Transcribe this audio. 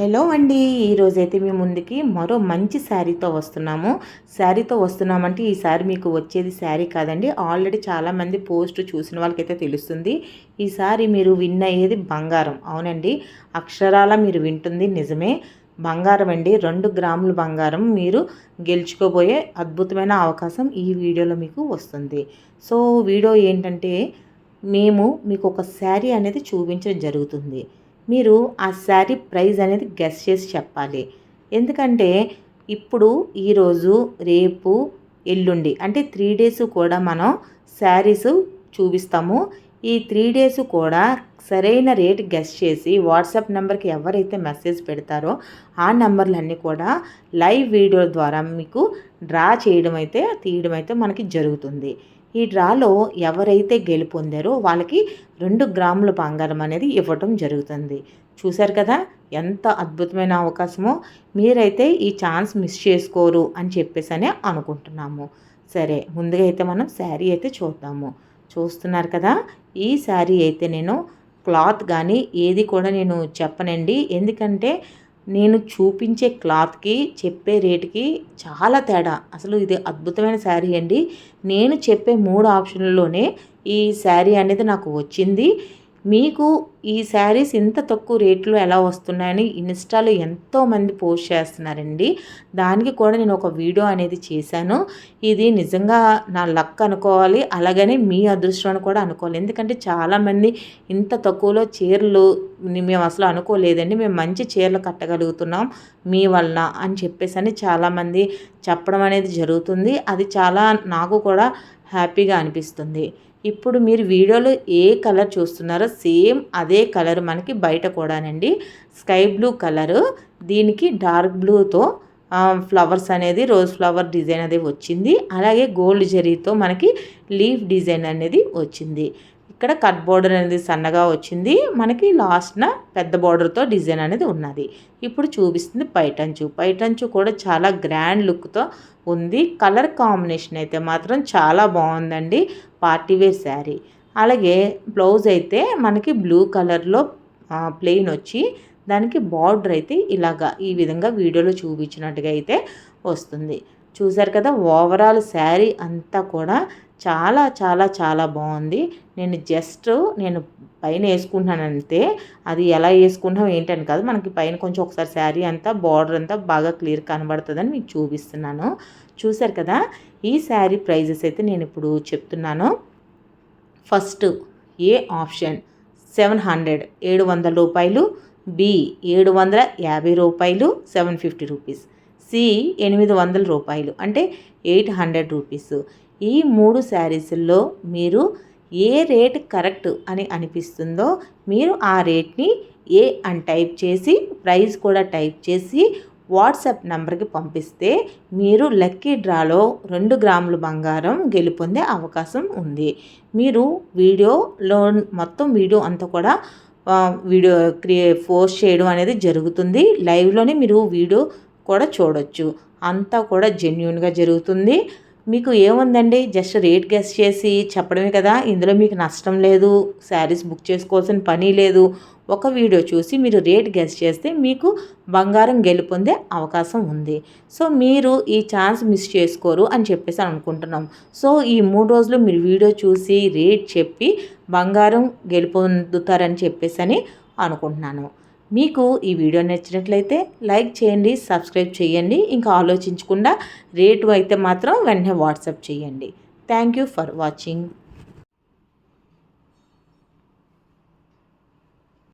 Hello అండి, ఈరోజైతే మీ ముందుకి మరో మంచి శారీతో వస్తున్నామంటే ఈసారి మీకు వచ్చేది శారీ కాదండి. ఆల్రెడీ చాలామంది పోస్ట్ చూసిన వాళ్ళకైతే తెలుస్తుంది. ఈసారి మీరు విన్ అయ్యేది బంగారం. అవునండి, అక్షరాల మీరు వింటుంది నిజమే. బంగారం అండి, 2 గ్రాముల బంగారం మీరు గెలుచుకోబోయే అద్భుతమైన అవకాశం ఈ వీడియోలో మీకు వస్తుంది. సో వీడియో ఏంటంటే మీకు ఒక శారీ అనేది చూపించడం జరుగుతుంది. మీరు ఆ శారీ ప్రైస్ అనేది గెస్ చేసి చెప్పాలి. ఎందుకంటే ఇప్పుడు ఈరోజు, రేపు, ఎల్లుండి అంటే 3 డేస్ కూడా మనం శారీస్ చూపిస్తాము. ఈ 3 డేస్ కూడా సరైన రేట్ గెస్ చేసి వాట్సాప్ నెంబర్కి ఎవరైతే మెసేజ్ పెడతారో ఆ నెంబర్లన్నీ కూడా లైవ్ వీడియో ద్వారా మీకు డ్రా తీయడం అయితే మనకి జరుగుతుంది. ఈ డ్రాలో ఎవరైతే గెలుపొందారో వాళ్ళకి 2 గ్రాముల బంగారం అనేది ఇవ్వటం జరుగుతుంది. చూశారు కదా, ఎంత అద్భుతమైన అవకాశమో. మీరైతే ఈ ఛాన్స్ మిస్ చేసుకోరు అని చెప్పేసి అనుకుంటున్నాము. సరే, ముందుగా అయితే మనం శారీ అయితే చూద్దాము. చూస్తున్నారు కదా, ఈ శారీ అయితే నేను క్లాత్ కానీ ఏది కూడా నేను చెప్పనండి. ఎందుకంటే నేను చూపించే క్లాత్కి చెప్పే రేటుకి చాలా తేడా. అసలు ఇది అద్భుతమైన శారీ అండి. నేను చెప్పే 3 ఆప్షన్లలోనే ఈ శారీ అనేది నాకు వచ్చింది. మీకు ఈ శారీస్ ఇంత తక్కువ రేట్లో ఎలా వస్తున్నాయని ఇన్స్టాలో ఎంతోమంది పోస్ట్ చేస్తున్నారండి. దానికి కూడా నేను ఒక వీడియో అనేది చేశాను. ఇది నిజంగా నా లక్ అనుకోవాలి, అలాగనే మీ అదృష్టం అని కూడా అనుకోవాలి. ఎందుకంటే చాలామంది ఇంత తక్కువలో చీరలు మేము అసలు అనుకోలేదండి, మేము మంచి చీరలు కట్టగలుగుతున్నాం మీ వల్ల అని చెప్పేసి చాలామంది చెప్పడం అనేది జరుగుతుంది. అది చాలా నాకు కూడా హ్యాపీగా అనిపిస్తుంది. ఇప్పుడు మీరు వీడియోలో ఏ కలర్ చూస్తున్నారో సేమ్ అదే కలర్ మనకి బయట కూడానండి. స్కై బ్లూ కలరు, దీనికి డార్క్ బ్లూతో ఫ్లవర్స్ అనేది రోజ్ ఫ్లవర్ డిజైన్ అనేది వచ్చింది. అలాగే గోల్డ్ జరీతో మనకి లీఫ్ డిజైన్ అనేది వచ్చింది. ఇక్కడ కట్ బోర్డర్ అనేది సన్నగా వచ్చింది. మనకి లాస్ట్న పెద్ద బోర్డర్తో డిజైన్ అనేది ఉన్నది. ఇప్పుడు చూపిస్తుంది పైటంచు కూడా చాలా గ్రాండ్ లుక్తో ఉంది. కలర్ కాంబినేషన్ అయితే మాత్రం చాలా బాగుందండి. పార్టీవేర్ శారీ. అలాగే బ్లౌజ్ అయితే మనకి బ్లూ కలర్లో ప్లెయిన్ వచ్చి దానికి బార్డర్ అయితే ఈ విధంగా వీడియోలో చూపించినట్టుగా అయితే వస్తుంది. చూసారు కదా, ఓవరాల్ శారీ అంతా కూడా చాలా చాలా చాలా బాగుంది. నేను పైన వేసుకుంటున్నానంతే. అది ఎలా వేసుకుంటాం ఏంటని కాదు, మనకి పైన కొంచెం ఒకసారి శారీ అంతా బార్డర్ అంతా బాగా క్లియర్ కనబడుతుందని మీకు చూపిస్తున్నాను. చూసారు కదా, ఈ శారీ ప్రైజెస్ అయితే నేను ఇప్పుడు చెప్తున్నాను. ఫస్ట్ ఏ ఆప్షన్ 700 రూపాయలు, బి 750 రూపాయలు 750 రూపీస్, సి 800 రూపాయలు అంటే 800 రూపీస్. ఈ 3 శారీస్లో మీరు ఏ రేట్ కరెక్ట్ అని అనిపిస్తుందో మీరు ఆ రేట్ని ఏ అని టైప్ చేసి ప్రైస్ కూడా టైప్ చేసి వాట్సాప్ నెంబర్కి పంపిస్తే మీరు లక్కీ డ్రాలో 2 గ్రాముల బంగారం గెలుపొందే అవకాశం ఉంది. మీరు మొత్తం వీడియో అంతా కూడా పోస్ట్ చేయడం అనేది జరుగుతుంది. లైవ్లోనే మీరు వీడియో కూడా చూడొచ్చు. అంతా కూడా జెన్యూన్గా జరుగుతుంది. మీకు ఏముందండి, జస్ట్ రేట్ గెస్ చేసి చెప్పడమే కదా. ఇందులో మీకు నష్టం లేదు, శారీస్ బుక్ చేసుకోవాల్సిన పని లేదు. ఒక వీడియో చూసి మీరు రేట్ గెస్ చేస్తే మీకు బంగారం గెలుపొందే అవకాశం ఉంది. సో మీరు ఈ ఛాన్స్ మిస్ చేసుకోరు అని చెప్పేసి అనుకుంటున్నాం. సో ఈ 3 రోజులు మీరు వీడియో చూసి రేట్ చెప్పి బంగారం గెలుపొందుతారని చెప్పేసి అనుకుంటున్నాను. మీకు ఈ వీడియో నచ్చినట్లయితే లైక్ చేయండి, సబ్స్క్రైబ్ చేయండి. ఇంకా ఆలోచించకుండా రేటు అయితే మాత్రం వెంటనే వాట్సాప్ చేయండి. Thank you for watching.